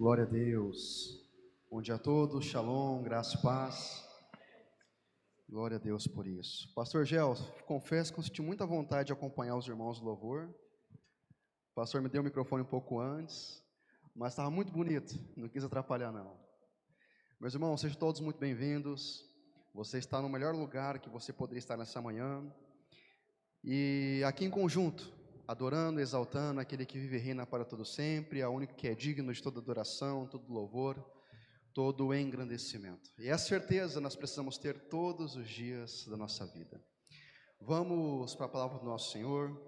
Glória a Deus. Bom dia a todos, shalom, graça e paz. Glória a Deus por isso. Pastor Gel, confesso que eu senti muita vontade de acompanhar os irmãos do louvor. O pastor me deu o microfone um pouco antes, mas estava muito bonito, não quis atrapalhar não. Meus irmãos, sejam todos muito bem-vindos. Você está no melhor lugar que você poderia estar nessa manhã. E aqui em conjunto, adorando, exaltando aquele que vive e reina para todo sempre, a único que é digno de toda adoração, todo louvor, todo engrandecimento. E essa certeza nós precisamos ter todos os dias da nossa vida. Vamos para a palavra do nosso Senhor.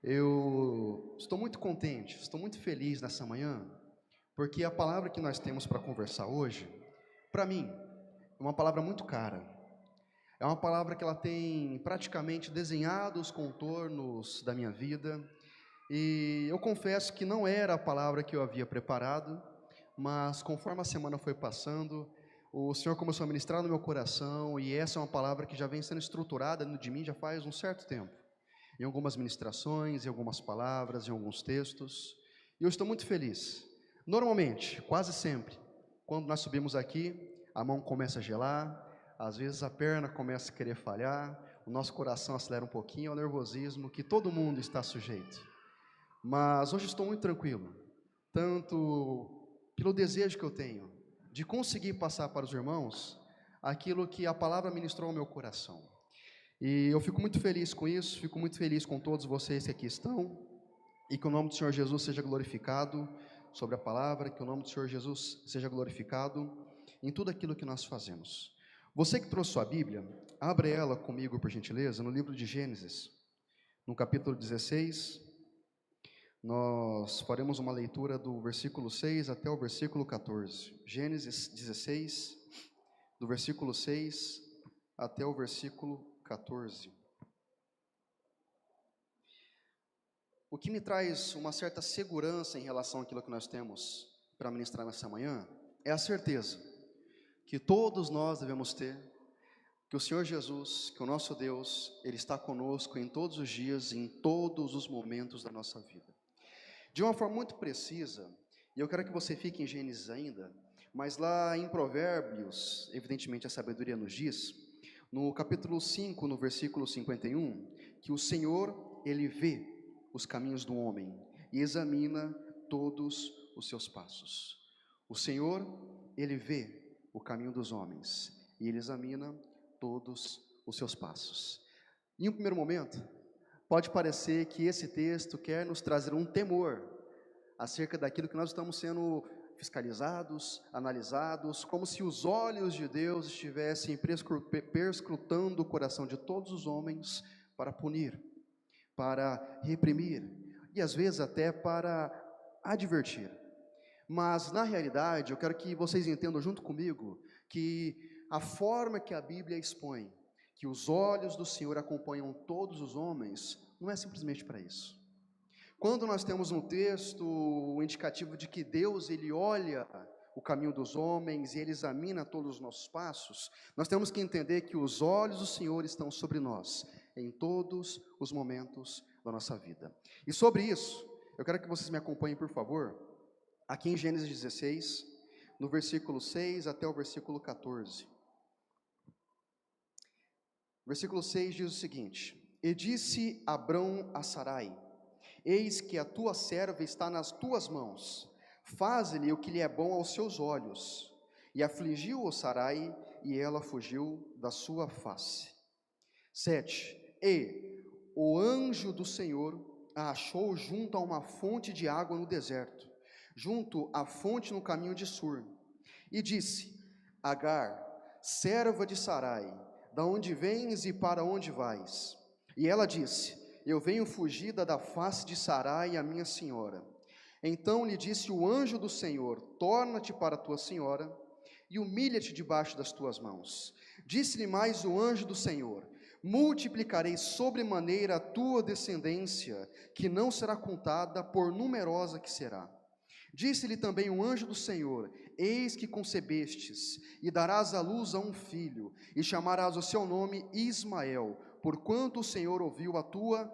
Eu estou muito contente, estou muito feliz nessa manhã, porque a palavra que nós temos para conversar hoje, para mim, é uma palavra muito cara. É uma palavra que ela tem praticamente desenhado os contornos da minha vida, e eu confesso que não era a palavra que eu havia preparado, mas conforme a semana foi passando, o Senhor começou a ministrar no meu coração, e essa é uma palavra que já vem sendo estruturada dentro de mim já faz um certo tempo, em algumas ministrações, em algumas palavras, em alguns textos, e eu estou muito feliz. Normalmente, quase sempre, quando nós subimos aqui, a mão começa a gelar, às vezes a perna começa a querer falhar, o nosso coração acelera um pouquinho, é o nervosismo que todo mundo está sujeito. Mas hoje estou muito tranquilo, tanto pelo desejo que eu tenho de conseguir passar para os irmãos aquilo que a palavra ministrou ao meu coração. E eu fico muito feliz com isso, fico muito feliz com todos vocês que aqui estão, e que o nome do Senhor Jesus seja glorificado sobre a palavra, que o nome do Senhor Jesus seja glorificado em tudo aquilo que nós fazemos. Você que trouxe sua Bíblia, abre ela comigo, por gentileza, no livro de Gênesis, no capítulo 16, nós faremos uma leitura do versículo 6 até o versículo 14. Gênesis 16, do versículo 6 até o versículo 14. O que me traz uma certa segurança em relação àquilo que nós temos para ministrar nessa manhã é a certeza que todos nós devemos ter, que o Senhor Jesus, que o nosso Deus, Ele está conosco em todos os dias, em todos os momentos da nossa vida. De uma forma muito precisa, e eu quero que você fique em Gênesis ainda, mas lá em Provérbios, evidentemente a sabedoria nos diz, no capítulo 5, no versículo 51, que o Senhor, Ele vê os caminhos do homem e examina todos os seus passos. O Senhor, Ele vê o caminho dos homens e Ele examina todos os seus passos. Em um primeiro momento, pode parecer que esse texto quer nos trazer um temor acerca daquilo que nós estamos sendo fiscalizados, analisados, como se os olhos de Deus estivessem perscrutando o coração de todos os homens para punir, para reprimir e às vezes até para advertir. Mas na realidade, eu quero que vocês entendam junto comigo que a forma que a Bíblia expõe, que os olhos do Senhor acompanham todos os homens, não é simplesmente para isso. Quando nós temos um texto indicativo de que Deus, Ele olha o caminho dos homens e Ele examina todos os nossos passos, nós temos que entender que os olhos do Senhor estão sobre nós, em todos os momentos da nossa vida. E sobre isso, eu quero que vocês me acompanhem, por favor, aqui em Gênesis 16, no versículo 6 até o versículo 14. Versículo 6 diz o seguinte: E disse Abrão a Sarai: Eis que a tua serva está nas tuas mãos, faze-lhe o que lhe é bom aos seus olhos. E afligiu-o Sarai, e ela fugiu da sua face. 7. E o anjo do Senhor a achou junto a uma fonte de água no deserto, junto à fonte no caminho de Sur, e disse: Agar, serva de Sarai, da onde vens e para onde vais? E ela disse: Eu venho fugida da face de Sarai, a minha senhora. Então lhe disse o anjo do Senhor: Torna-te para a tua senhora e humilha-te debaixo das tuas mãos. Disse-lhe mais o anjo do Senhor: Multiplicarei sobremaneira a tua descendência, que não será contada, por numerosa que será. Disse-lhe também o anjo do Senhor: Eis que concebestes, e darás à luz a um filho, e chamarás o seu nome Ismael, porquanto o Senhor ouviu a tua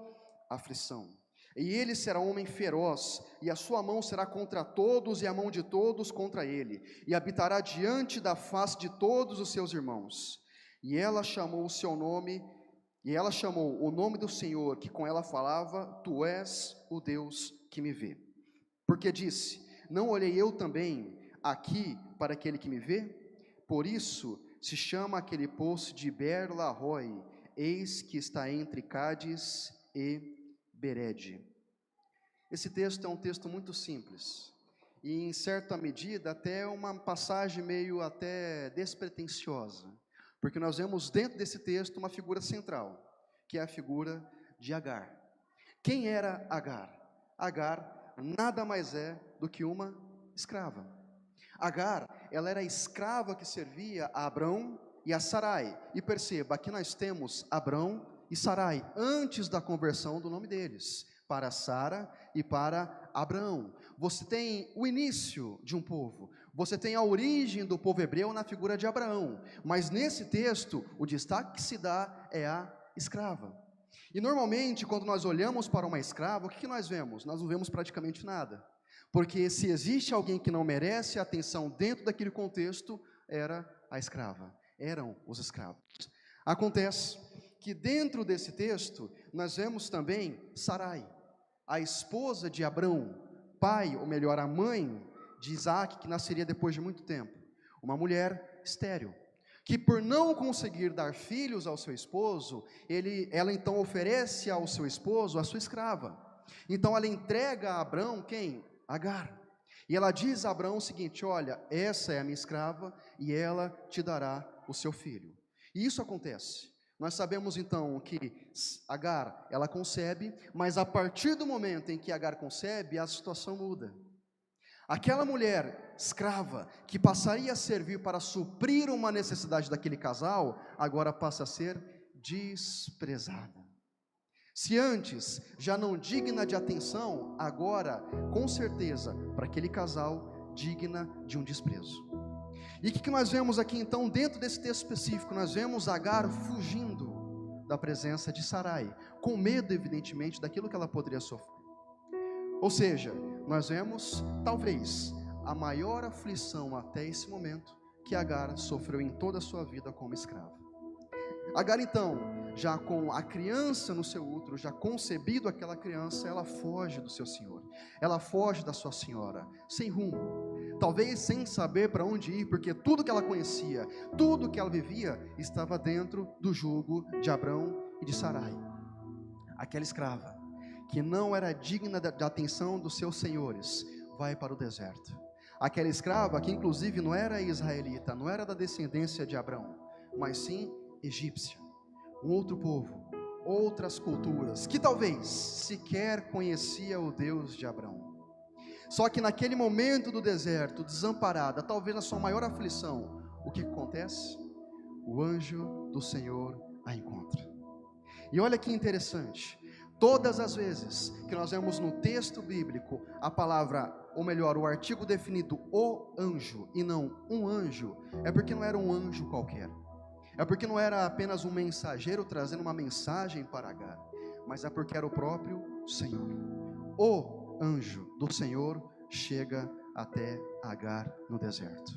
aflição. E ele será homem feroz, e a sua mão será contra todos, e a mão de todos contra ele, e habitará diante da face de todos os seus irmãos. E ela chamou o nome do Senhor, que com ela falava: Tu és o Deus que me vê. Porque disse: Não olhei eu também aqui para aquele que me vê? Por isso se chama aquele poço de Beer-lahai, eis que está entre Cádiz e Berede. Esse texto é um texto muito simples, e em certa medida até uma passagem meio até despretensiosa, porque nós vemos dentro desse texto uma figura central, que é a figura de Agar. Quem era Agar? Agar nada mais é do que uma escrava. Agar, ela era a escrava que servia a Abrão e a Sarai. E perceba, aqui nós temos Abrão e Sarai, antes da conversão do nome deles, para Sara e para Abrão. Você tem o início de um povo, você tem a origem do povo hebreu na figura de Abraão, mas nesse texto, o destaque que se dá é a escrava. E normalmente, quando nós olhamos para uma escrava, o que nós vemos? Nós não vemos praticamente nada, porque se existe alguém que não merece atenção dentro daquele contexto, era a escrava, eram os escravos. Acontece que dentro desse texto, nós vemos também Sarai, a esposa de Abrão, pai, ou melhor, a mãe de Isaac, que nasceria depois de muito tempo, uma mulher estéril, que por não conseguir dar filhos ao seu esposo, ela então oferece ao seu esposo a sua escrava. Então ela entrega a Abrão quem? Agar. E ela diz a Abrão o seguinte: olha, essa é a minha escrava e ela te dará o seu filho. E isso acontece. Nós sabemos então que Agar, ela concebe, mas a partir do momento em que Agar concebe, a situação muda. Aquela mulher escrava, que passaria a servir para suprir uma necessidade daquele casal, agora passa a ser desprezada. Se antes já não digna de atenção, agora, com certeza, para aquele casal, digna de um desprezo. E o que nós vemos aqui então, dentro desse texto específico? Nós vemos Agar fugindo da presença de Sarai, com medo, evidentemente, daquilo que ela poderia sofrer. Ou seja, nós vemos, talvez, a maior aflição até esse momento que Agar sofreu em toda a sua vida como escrava. Agar então, já com a criança no seu útero, já concebido aquela criança, ela foge do seu senhor, ela foge da sua senhora, sem rumo, talvez sem saber para onde ir, porque tudo que ela conhecia, tudo que ela vivia, estava dentro do jugo de Abrão e de Sarai. Aquela escrava, que não era digna da atenção dos seus senhores, vai para o deserto. Aquela escrava, que inclusive não era israelita, não era da descendência de Abrão, mas sim egípcia, um outro povo, outras culturas, que talvez sequer conhecia o Deus de Abrão. Só que naquele momento do deserto, desamparada, talvez na sua maior aflição, o que acontece? O anjo do Senhor a encontra. E olha que interessante, todas as vezes que nós vemos no texto bíblico a palavra, ou melhor, o artigo definido o anjo e não um anjo, é porque não era um anjo qualquer. É porque não era apenas um mensageiro trazendo uma mensagem para Agar, mas é porque era o próprio Senhor. O anjo do Senhor chega até Agar no deserto.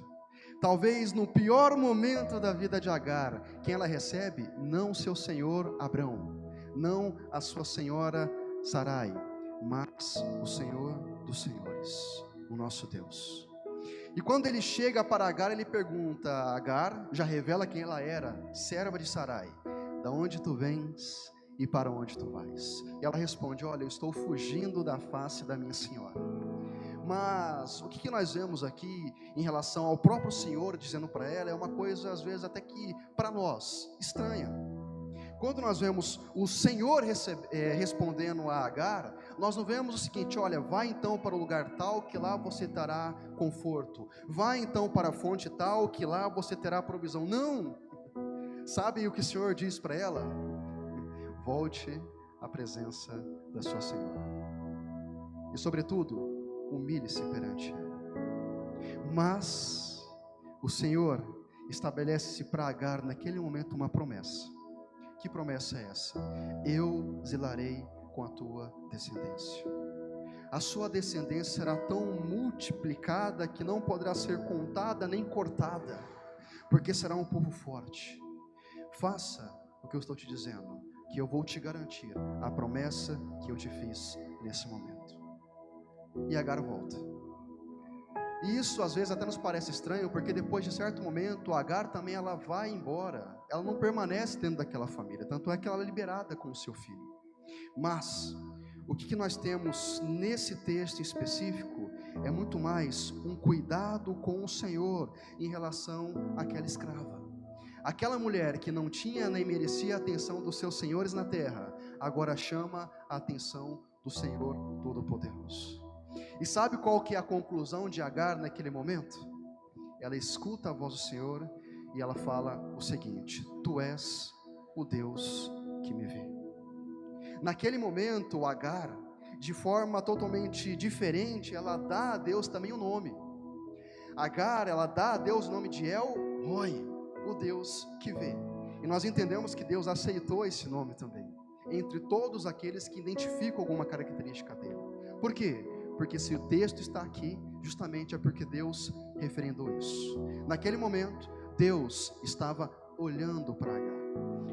Talvez no pior momento da vida de Agar, quem ela recebe? Não seu senhor Abrão, não a sua senhora Sarai, mas o Senhor dos senhores, o nosso Deus. E quando ele chega para Agar, ele pergunta a Agar, já revela quem ela era, serva de Sarai: da onde tu vens e para onde tu vais? E ela responde: olha, eu estou fugindo da face da minha senhora. Mas o que nós vemos aqui em relação ao próprio Senhor dizendo para ela é uma coisa às vezes até que para nós estranha. Quando nós vemos o Senhor respondendo a Agar, nós não vemos o seguinte: olha, vai então para o lugar tal que lá você terá conforto, vai então para a fonte tal que lá você terá provisão. Não, sabe o que o Senhor diz para ela? Volte à presença da sua senhora e sobretudo humilhe-se perante ela. Mas o Senhor estabelece para Agar naquele momento uma promessa. Que promessa é essa? Eu zelarei com a tua descendência. A sua descendência será tão multiplicada que não poderá ser contada nem cortada, porque será um povo forte. Faça o que eu estou te dizendo, que eu vou te garantir a promessa que eu te fiz nesse momento. E Agar volta. E isso às vezes até nos parece estranho, porque depois de certo momento, Agar também ela vai embora. Ela não permanece dentro daquela família, tanto é que ela é liberada com o seu filho. Mas o que nós temos nesse texto específico é muito mais um cuidado com o Senhor em relação àquela escrava. Aquela mulher que não tinha nem merecia a atenção dos seus senhores na terra, agora chama a atenção do Senhor Todo-Poderoso. E sabe qual que é a conclusão de Agar naquele momento? Ela escuta a voz do Senhor e ela fala o seguinte: tu és o Deus que me vê. Naquele momento, Agar, de forma totalmente diferente, ela dá a Deus também um nome. Agar, ela dá a Deus o nome de El-Roi, o Deus que vê. E nós entendemos que Deus aceitou esse nome também, entre todos aqueles que identificam alguma característica dele. Por quê? Porque se o texto está aqui, justamente é porque Deus referendou isso. Naquele momento, Deus estava olhando para Agar.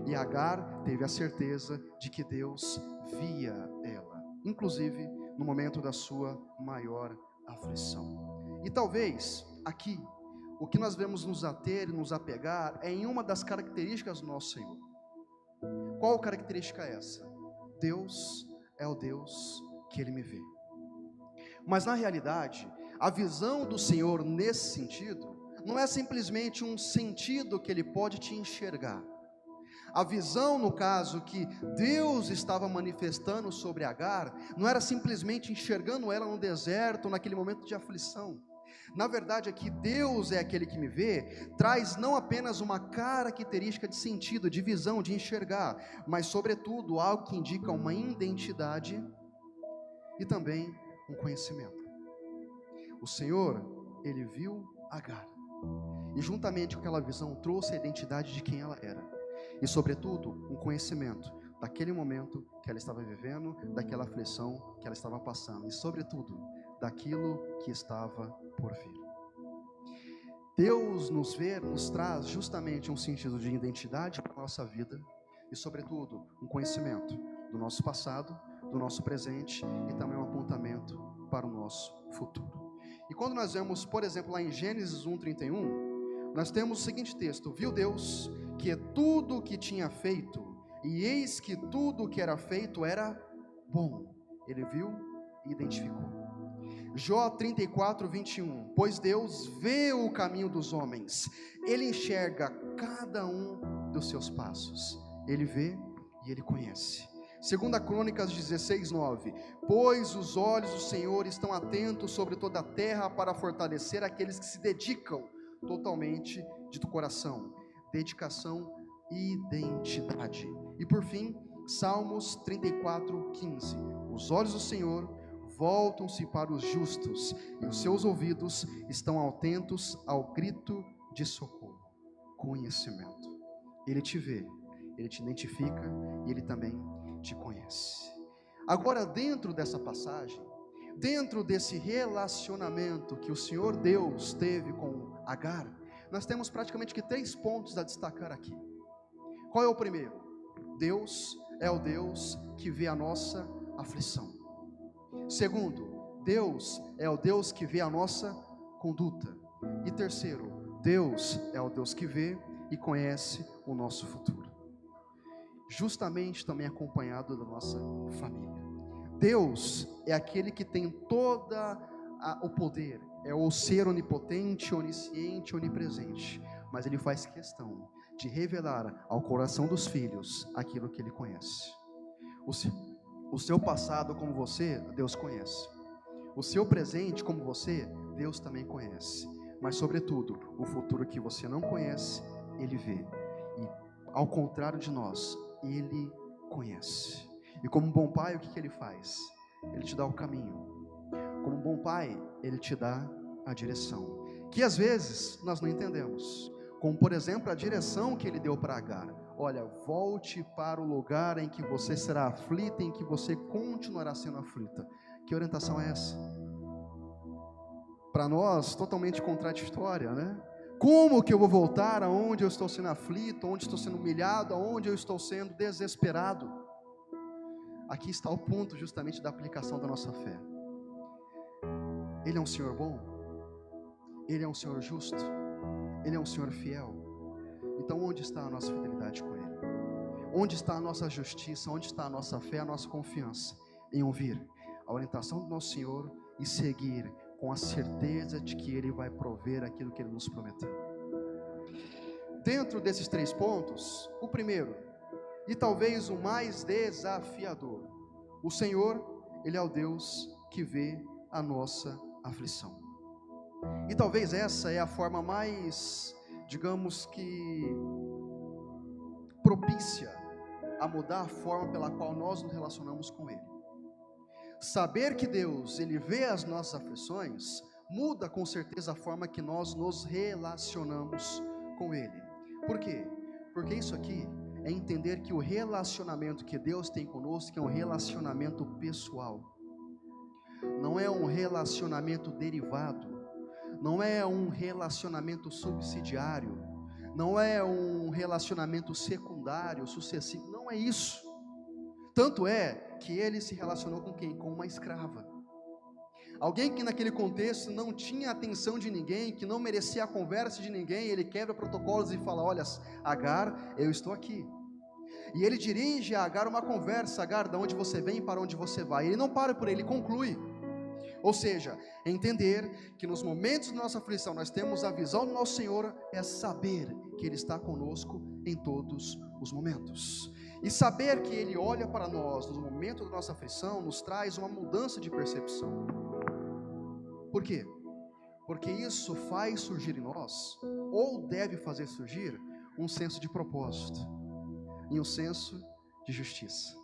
E Agar teve a certeza de que Deus via ela, inclusive no momento da sua maior aflição. E talvez aqui, o que nós devemos nos ater e nos apegar é em uma das características do nosso Senhor. Qual característica é essa? Deus é o Deus que Ele me vê. Mas na realidade, a visão do Senhor nesse sentido, não é simplesmente um sentido que Ele pode te enxergar. A visão, no caso, que Deus estava manifestando sobre Agar, não era simplesmente enxergando ela no deserto, naquele momento de aflição. Na verdade, aqui Deus é aquele que me vê, traz não apenas uma característica de sentido, de visão, de enxergar, mas sobretudo algo que indica uma identidade e também um conhecimento. O Senhor, Ele viu Agar, e juntamente com aquela visão trouxe a identidade de quem ela era. E sobretudo, um conhecimento daquele momento que ela estava vivendo, daquela aflição que ela estava passando, e sobretudo, daquilo que estava por vir. Deus nos vê, nos traz justamente um sentido de identidade para a nossa vida, e sobretudo, um conhecimento do nosso passado, do nosso presente, e também um apontamento para o nosso futuro. E quando nós vemos, por exemplo, lá em Gênesis 1:31, nós temos o seguinte texto: viu Deus que tudo o que tinha feito, e eis que tudo o que era feito era bom. Ele viu e identificou. Jó 34:21, pois Deus vê o caminho dos homens, Ele enxerga cada um dos seus passos, Ele vê e Ele conhece. 2 Crônicas 16:9, pois os olhos do Senhor estão atentos sobre toda a terra para fortalecer aqueles que se dedicam totalmente de coração. Dedicação e identidade. E por fim, Salmos 34:15, os olhos do Senhor voltam-se para os justos, e os seus ouvidos estão atentos ao grito de socorro. Conhecimento. Ele te vê, Ele te identifica e Ele também te conhece. Agora, dentro dessa passagem, dentro desse relacionamento que o Senhor Deus teve com Agar, nós temos praticamente que 3 pontos a destacar aqui. Qual é o primeiro? Deus é o Deus que vê a nossa aflição. Segundo, Deus é o Deus que vê a nossa conduta. E terceiro, Deus é o Deus que vê e conhece o nosso futuro. Justamente também acompanhado da nossa família. Deus é aquele que tem todo o poder, é o ser onipotente, onisciente, onipresente, mas Ele faz questão de revelar ao coração dos filhos aquilo que Ele conhece. O seu passado como você, Deus conhece. O seu presente como você, Deus também conhece. Mas sobretudo, o futuro que você não conhece, Ele vê. E ao contrário de nós, Ele conhece. E como um bom pai, o que Ele faz? Ele te dá o caminho. Como um bom pai, Ele te dá a direção, que às vezes nós não entendemos, como por exemplo a direção que Ele deu para Agar. olha, volte para o lugar em que você será aflita, em que você continuará sendo aflita. Que orientação é essa? Para nós, totalmente contraditória, né? Como que eu vou voltar aonde eu estou sendo aflito, onde estou sendo humilhado, aonde eu estou sendo desesperado? Aqui está o ponto justamente da aplicação da nossa fé. Ele é um Senhor bom, Ele é um Senhor justo, Ele é um Senhor fiel. Então onde está a nossa fidelidade com Ele? Onde está a nossa justiça? Onde está a nossa fé, a nossa confiança? Em ouvir a orientação do nosso Senhor e seguir com a certeza de que Ele vai prover aquilo que Ele nos prometeu. Dentro desses 3 pontos, o primeiro, e talvez o mais desafiador, o Senhor, Ele é o Deus que vê a nossa aflição. E talvez essa é a forma mais, digamos que, propícia a mudar a forma pela qual nós nos relacionamos com Ele. Saber que Deus, Ele vê as nossas aflições, muda com certeza a forma que nós nos relacionamos com Ele. Por quê? Porque isso aqui é entender que o relacionamento que Deus tem conosco é um relacionamento pessoal. Não é um relacionamento derivado, não é um relacionamento subsidiário, não é um relacionamento secundário, sucessivo, não é isso. Tanto é que ele se relacionou com quem? Com uma escrava. Alguém que naquele contexto não tinha atenção de ninguém, que não merecia a conversa de ninguém. Ele quebra protocolos e fala: olha, Agar, eu estou aqui. E ele dirige a Agar uma conversa: Agar, de onde você vem e para onde você vai? Ele não para por ele, conclui. Ou seja, entender que nos momentos de nossa aflição nós temos a visão do nosso Senhor, é saber que Ele está conosco em todos os momentos. E saber que Ele olha para nós no momento da nossa aflição nos traz uma mudança de percepção. Por quê? Porque isso faz surgir em nós, ou deve fazer surgir, um senso de propósito e um senso de justiça.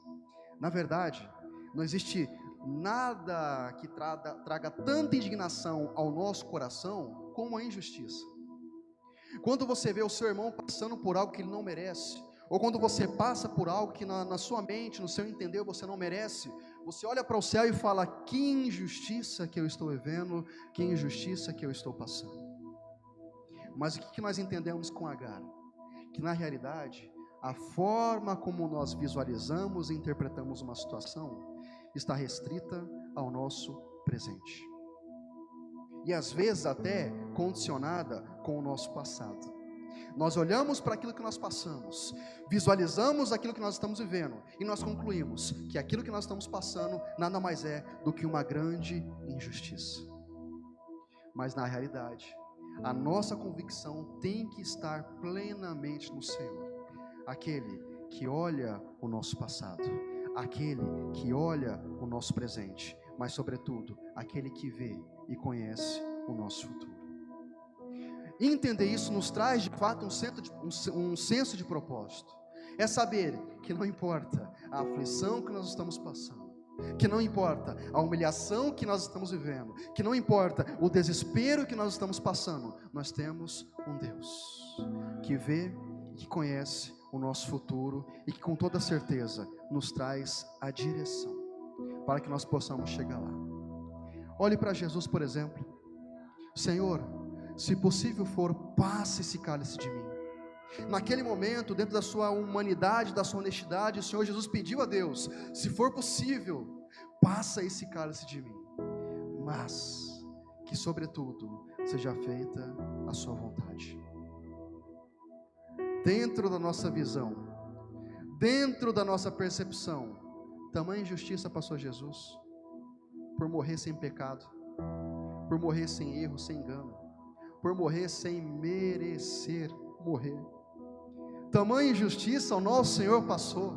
Na verdade, não existe nada que traga tanta indignação ao nosso coração como a injustiça. Quando você vê o seu irmão passando por algo que ele não merece, ou quando você passa por algo que na sua mente, no seu entender, você não merece, você olha para o céu e fala: que injustiça que eu estou vivendo, que injustiça que eu estou passando. Mas o que nós entendemos com Agar? Que na realidade, a forma como nós visualizamos e interpretamos uma situação está restrita ao nosso presente. E às vezes até condicionada com o nosso passado. Nós olhamos para aquilo que nós passamos, visualizamos aquilo que nós estamos vivendo, e nós concluímos que aquilo que nós estamos passando nada mais é do que uma grande injustiça. Mas na realidade, a nossa convicção tem que estar plenamente no Senhor, aquele que olha o nosso passado, aquele que olha o nosso presente, mas sobretudo, aquele que vê e conhece o nosso futuro. E entender isso nos traz de fato um senso de propósito. É saber que não importa a aflição que nós estamos passando, que não importa a humilhação que nós estamos vivendo, que não importa o desespero que nós estamos passando, nós temos um Deus que vê e que conhece o nosso futuro e que com toda certeza nos traz a direção para que nós possamos chegar lá. Olhe para Jesus, por exemplo. Senhor, se possível for, passe esse cálice de mim. Naquele momento, dentro da sua humanidade, da sua honestidade, o Senhor Jesus pediu a Deus: se for possível, passa esse cálice de mim, mas que sobretudo seja feita a sua vontade. Dentro da nossa visão, dentro da nossa percepção, tamanha injustiça passou Jesus, por morrer sem pecado, por morrer sem erro, sem engano, por morrer sem merecer morrer. Tamanha injustiça o nosso Senhor passou,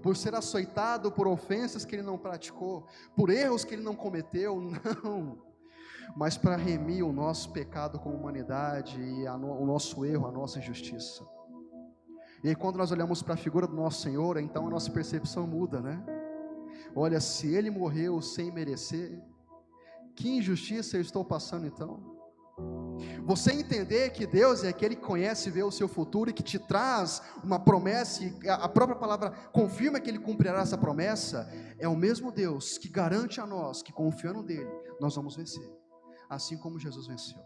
por ser açoitado por ofensas que Ele não praticou, por erros que Ele não cometeu, não, mas para remir o nosso pecado como humanidade e o nosso erro, a nossa injustiça. E aí quando nós olhamos para a figura do nosso Senhor, então a nossa percepção muda, né? Olha, se Ele morreu sem merecer, que injustiça eu estou passando então? Você entender que Deus é aquele que conhece e vê o seu futuro e que te traz uma promessa, e a própria palavra confirma que Ele cumprirá essa promessa, é o mesmo Deus que garante a nós que, confiando nele, nós vamos vencer, assim como Jesus venceu.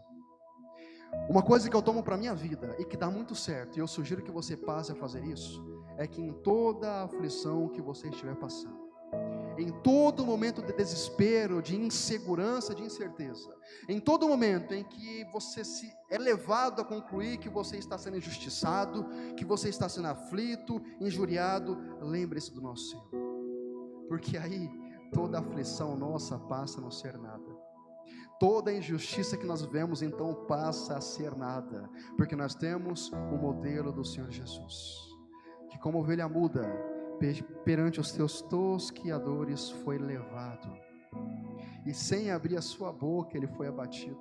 Uma coisa que eu tomo para a minha vida e que dá muito certo, e eu sugiro que você passe a fazer isso, é que em toda a aflição que você estiver passando, em todo momento de desespero, de insegurança, de incerteza, em todo momento em que você é levado a concluir que você está sendo injustiçado, que você está sendo aflito, injuriado, lembre-se do nosso Senhor, porque aí toda aflição nossa passa a não ser nada. Toda injustiça que nós vemos então passa a ser nada, porque nós temos o modelo do Senhor Jesus, que como ovelha muda, perante os teus tosquiadores foi levado, e sem abrir a sua boca ele foi abatido.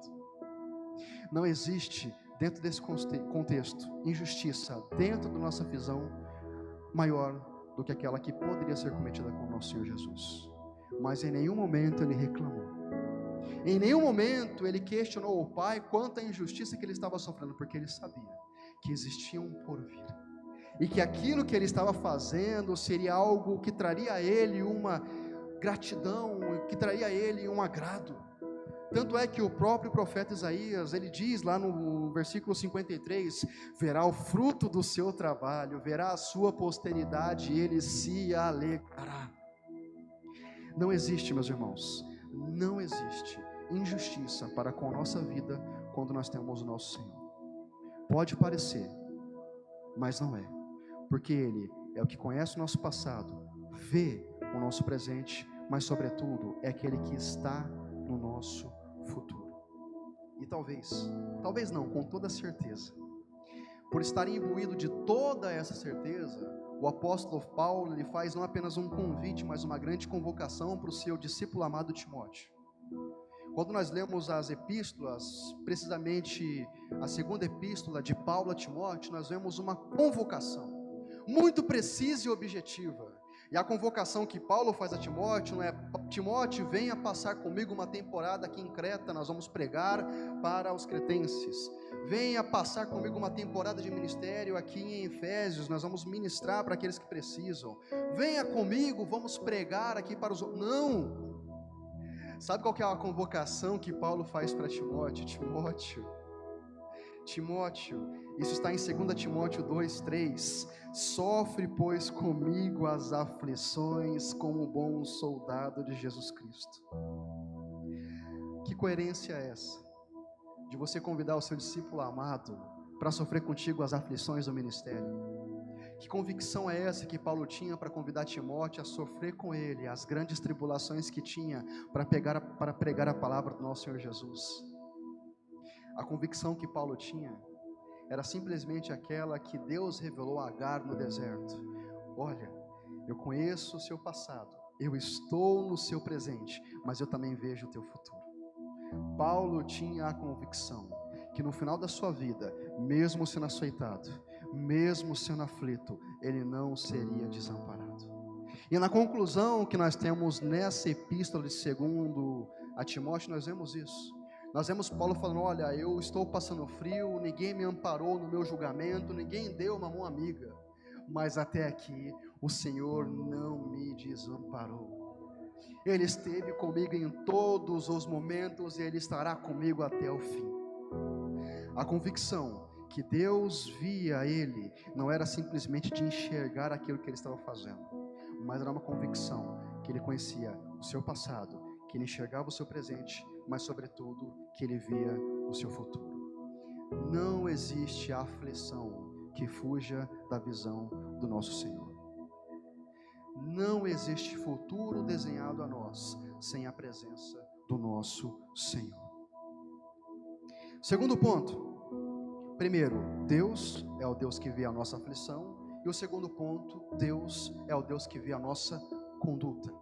Não existe dentro desse contexto injustiça dentro da nossa visão maior do que aquela que poderia ser cometida com o nosso Senhor Jesus, mas em nenhum momento ele reclamou. Em nenhum momento ele questionou o Pai quanto à injustiça que ele estava sofrendo, porque ele sabia que existia um porvir, e que aquilo que ele estava fazendo seria algo que traria a ele uma gratidão, que traria a ele um agrado. Tanto é que o próprio profeta Isaías, ele diz lá no versículo 53, verá o fruto do seu trabalho, verá a sua posteridade, e ele se alegrará. Não existe, meus irmãos, não existe injustiça para com a nossa vida quando nós temos o nosso Senhor. Pode parecer, mas não é, porque Ele é o que conhece o nosso passado, vê o nosso presente, mas sobretudo é aquele que está no nosso futuro. E talvez não, com toda certeza, por estar imbuído de toda essa certeza, o apóstolo Paulo, ele faz não apenas um convite, mas uma grande convocação para o seu discípulo amado Timóteo. Quando nós lemos as epístolas, precisamente a segunda epístola de Paulo a Timóteo, nós vemos uma convocação muito precisa e objetiva. E a convocação que Paulo faz a Timóteo não é: Timóteo, venha passar comigo uma temporada aqui em Creta, nós vamos pregar para os cretenses. Venha passar comigo uma temporada de ministério aqui em Efésios, nós vamos ministrar para aqueles que precisam. Venha comigo, vamos pregar aqui para os outros. Não! Sabe qual que é a convocação que Paulo faz para Timóteo? Timóteo, isso está em 2 Timóteo 2:3, sofre pois comigo as aflições como um bom soldado de Jesus Cristo. Que coerência é essa? De você convidar o seu discípulo amado para sofrer contigo as aflições do ministério. Que convicção é essa que Paulo tinha para convidar Timóteo a sofrer com ele as grandes tribulações que tinha para pregar a palavra do nosso Senhor Jesus? A convicção que Paulo tinha era simplesmente aquela que Deus revelou a Agar no deserto: olha, eu conheço o seu passado, eu estou no seu presente, mas eu também vejo o teu futuro. Paulo tinha a convicção que no final da sua vida, mesmo sendo açoitado, mesmo sendo aflito, ele não seria desamparado. E na conclusão que nós temos nessa epístola de 2 a Timóteo, nós vemos isso. Nós vemos Paulo falando: olha, eu estou passando frio, ninguém me amparou no meu julgamento, ninguém deu uma mão amiga, mas até aqui o Senhor não me desamparou. Ele esteve comigo em todos os momentos e Ele estará comigo até o fim. A convicção que Deus via ele não era simplesmente de enxergar aquilo que ele estava fazendo, mas era uma convicção que ele conhecia o seu passado, que ele enxergava o seu presente, mas sobretudo que ele via o seu futuro. Não existe aflição que fuja da visão do nosso Senhor. Não existe futuro desenhado a nós sem a presença do nosso Senhor. Segundo ponto: primeiro, Deus é o Deus que vê a nossa aflição. E o segundo ponto, Deus é o Deus que vê a nossa conduta.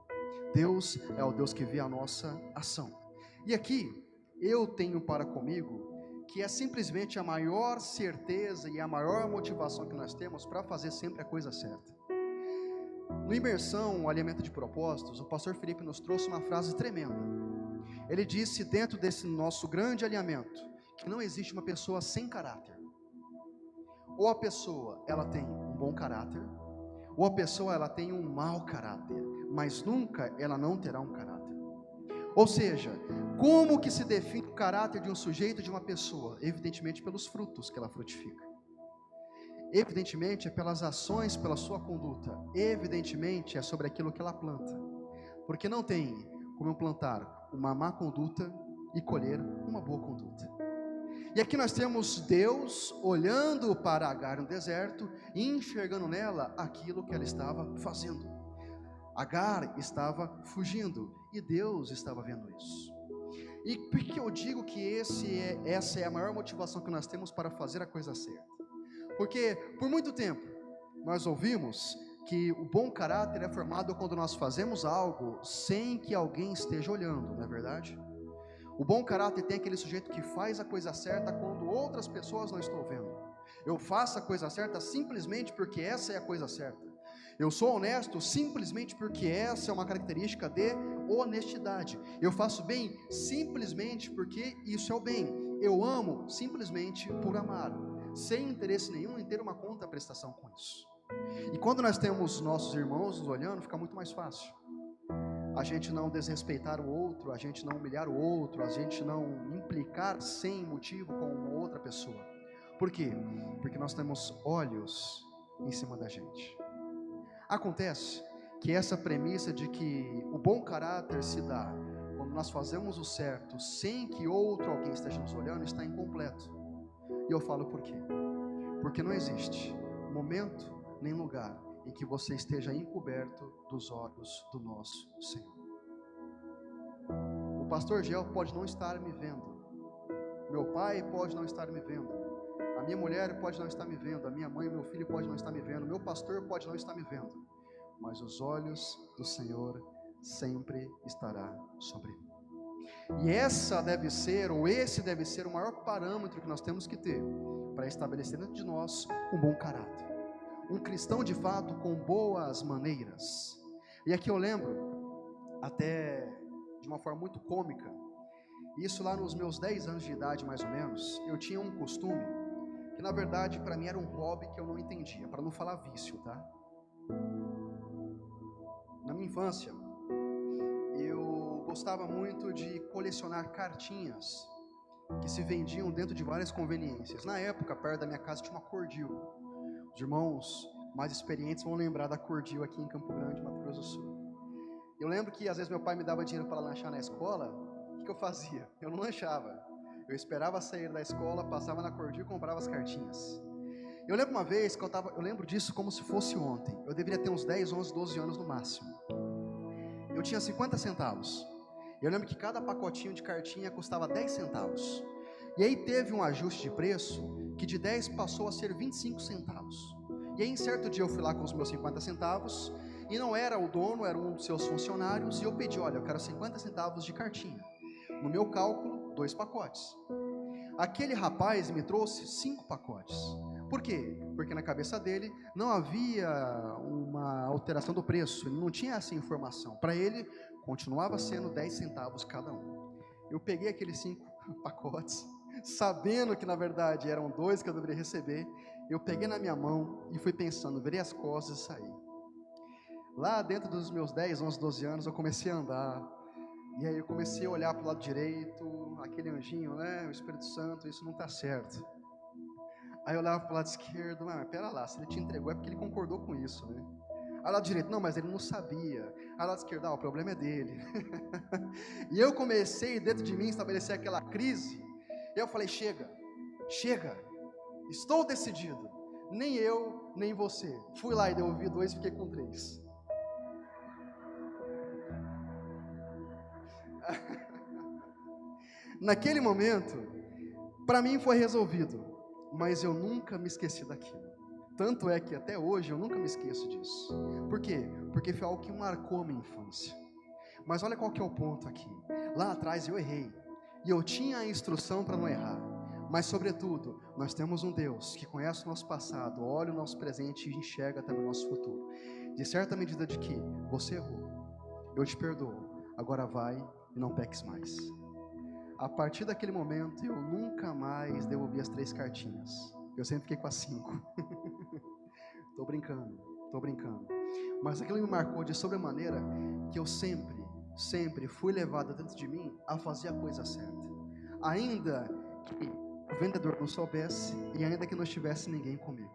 Deus é o Deus que vê a nossa ação. E aqui, eu tenho para comigo que é simplesmente a maior certeza e a maior motivação que nós temos para fazer sempre a coisa certa. No Imersão, o Alinhamento de Propósitos, o pastor Felipe nos trouxe uma frase tremenda. Ele disse, dentro desse nosso grande alinhamento, que não existe uma pessoa sem caráter. Ou a pessoa, ela tem um bom caráter, ou a pessoa, ela tem um mau caráter, mas nunca ela não terá um caráter. Ou seja, como que se define o caráter de um sujeito, de uma pessoa? Evidentemente pelos frutos que ela frutifica. Evidentemente é pelas ações, pela sua conduta. Evidentemente é sobre aquilo que ela planta. Porque não tem como eu plantar uma má conduta e colher uma boa conduta. E aqui nós temos Deus olhando para Agar no deserto e enxergando nela aquilo que ela estava fazendo. Agar estava fugindo e Deus estava vendo isso. E por que eu digo que essa é a maior motivação que nós temos para fazer a coisa certa? Porque por muito tempo nós ouvimos que o bom caráter é formado quando nós fazemos algo sem que alguém esteja olhando, não é verdade? O bom caráter tem aquele sujeito que faz a coisa certa quando outras pessoas não estão vendo. Eu faço a coisa certa simplesmente porque essa é a coisa certa. Eu sou honesto simplesmente porque essa é uma característica de honestidade. Eu faço bem simplesmente porque isso é o bem. Eu amo simplesmente por amar, sem interesse nenhum em ter uma contraprestação com isso. E quando nós temos nossos irmãos nos olhando, fica muito mais fácil. A gente não desrespeitar o outro, a gente não humilhar o outro, a gente não implicar sem motivo com uma outra pessoa. Por quê? Porque nós temos olhos em cima da gente. Acontece que essa premissa de que o bom caráter se dá quando nós fazemos o certo sem que outro alguém esteja nos olhando está incompleto. E eu falo por quê? Porque não existe momento nem lugar em que você esteja encoberto dos olhos do nosso Senhor. O pastor Gel pode não estar me vendo, meu pai pode não estar me vendo, a minha mulher pode não estar me vendo, a minha mãe e meu filho pode não estar me vendo, meu pastor pode não estar me vendo, mas os olhos do Senhor sempre estará sobre mim. E essa deve ser, ou esse deve ser o maior parâmetro que nós temos que ter para estabelecer dentro de nós um bom caráter. Um cristão de fato com boas maneiras. E aqui eu lembro, até de uma forma muito cômica, isso lá nos meus 10 anos de idade mais ou menos, eu tinha um costume, que na verdade para mim era um hobby que eu não entendia, para não falar vício, tá? Na minha infância, eu gostava muito de colecionar cartinhas que se vendiam dentro de várias conveniências. Na época, perto da minha casa tinha uma Cordil. Os irmãos mais experientes vão lembrar da Cordil aqui em Campo Grande, Mato Grosso do Sul. Eu lembro que às vezes meu pai me dava dinheiro para lanchar na escola. O que eu fazia? Eu não lanchava. Eu esperava sair da escola, passava na Cordil e comprava as cartinhas. Eu lembro uma vez que eu lembro disso como se fosse ontem. Eu deveria ter uns 10, 11, 12 anos no máximo. Eu tinha 50 centavos. Eu lembro que cada pacotinho de cartinha custava 10 centavos. E aí teve um ajuste de preço que de 10 passou a ser 25 centavos. E aí em certo dia eu fui lá com os meus 50 centavos e não era o dono, era um dos seus funcionários, e eu pedi, olha, eu quero 50 centavos de cartinha. No meu cálculo, 2 pacotes. Aquele rapaz me trouxe 5 pacotes. Por quê? Porque na cabeça dele não havia uma alteração do preço, ele não tinha essa informação. Para ele, continuava sendo 10 centavos cada um. Eu peguei aqueles 5 pacotes, sabendo que na verdade eram 2 que eu deveria receber. Eu peguei na minha mão e fui pensando, virei as costas e saí. Lá dentro dos meus 10, 11, 12 anos, eu comecei a andar. E aí eu comecei a olhar para o lado direito, aquele anjinho, né, o Espírito Santo, isso não está certo. Aí eu olhava para o lado esquerdo, mas pera lá, se ele te entregou é porque ele concordou com isso, né? Aí o lado direito, não, mas ele não sabia. Aí o lado esquerdo, o problema é dele. E eu comecei dentro de mim a estabelecer aquela crise. E eu falei, chega, estou decidido. Nem eu, nem você. Fui lá e devolvi 2 e fiquei com 3. Naquele momento, para mim foi resolvido, mas eu nunca me esqueci daquilo. Tanto é que até hoje eu nunca me esqueço disso. Por quê? Porque foi algo que marcou a minha infância. Mas olha qual que é o ponto aqui. Lá atrás eu errei, e eu tinha a instrução para não errar. Mas sobretudo, nós temos um Deus que conhece o nosso passado, olha o nosso presente e enxerga também o nosso futuro. De certa medida de que você errou, eu te perdoo, agora vai e não peques mais. a partir daquele momento eu nunca mais devolvi as 3 cartinhas. Eu sempre fiquei com as 5. Tô brincando. Mas aquilo me marcou de sobremaneira que eu sempre fui levado dentro de mim a fazer a coisa certa. Ainda que o vendedor não soubesse e ainda que não estivesse ninguém comigo.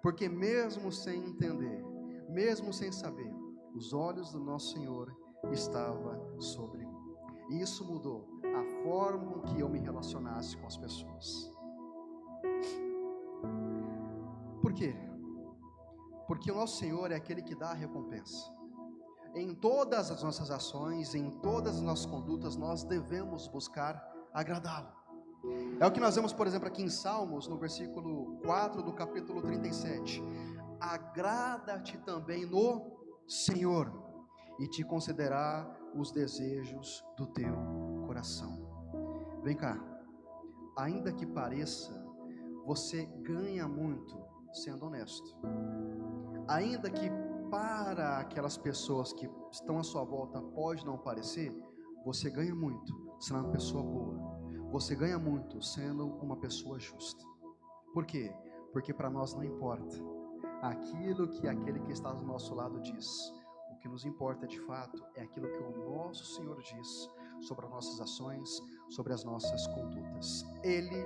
Porque mesmo sem entender, mesmo sem saber, os olhos do nosso Senhor estavam sobre mim. E isso mudou a forma com que eu me relacionasse com as pessoas. Por quê? Porque o nosso Senhor é aquele que dá a recompensa. Em todas as nossas ações, em todas as nossas condutas, nós devemos buscar agradá-lo. É o que nós vemos, por exemplo, aqui em Salmos, no versículo 4 do capítulo 37. Agrada-te também no Senhor, e te concederá os desejos do teu coração. Vem cá, ainda que pareça, você ganha muito sendo honesto. Ainda que para aquelas pessoas que estão à sua volta pode não parecer, você ganha muito sendo uma pessoa boa. Você ganha muito sendo uma pessoa justa. Por quê? Porque para nós não importa aquilo que aquele que está do nosso lado diz. O que nos importa de fato é aquilo que o nosso Senhor diz sobre as nossas ações, sobre as nossas condutas. Ele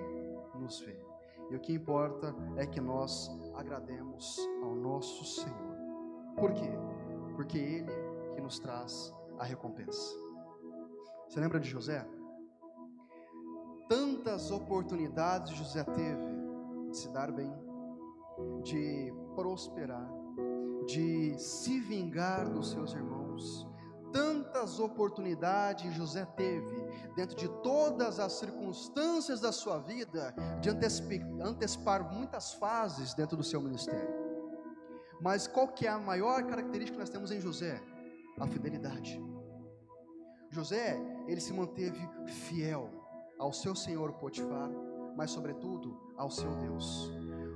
nos vê. E o que importa é que nós agrademos ao nosso Senhor. Por quê? Porque Ele que nos traz a recompensa. Você lembra de José? Tantas oportunidades José teve de se dar bem, de prosperar, de se vingar dos seus irmãos. Tantas oportunidades José teve, dentro de todas as circunstâncias da sua vida, de antecipar muitas fases dentro do seu ministério. Mas qual que é a maior característica que nós temos em José? A fidelidade. José, ele se manteve fiel ao seu senhor Potifar, mas sobretudo ao seu Deus.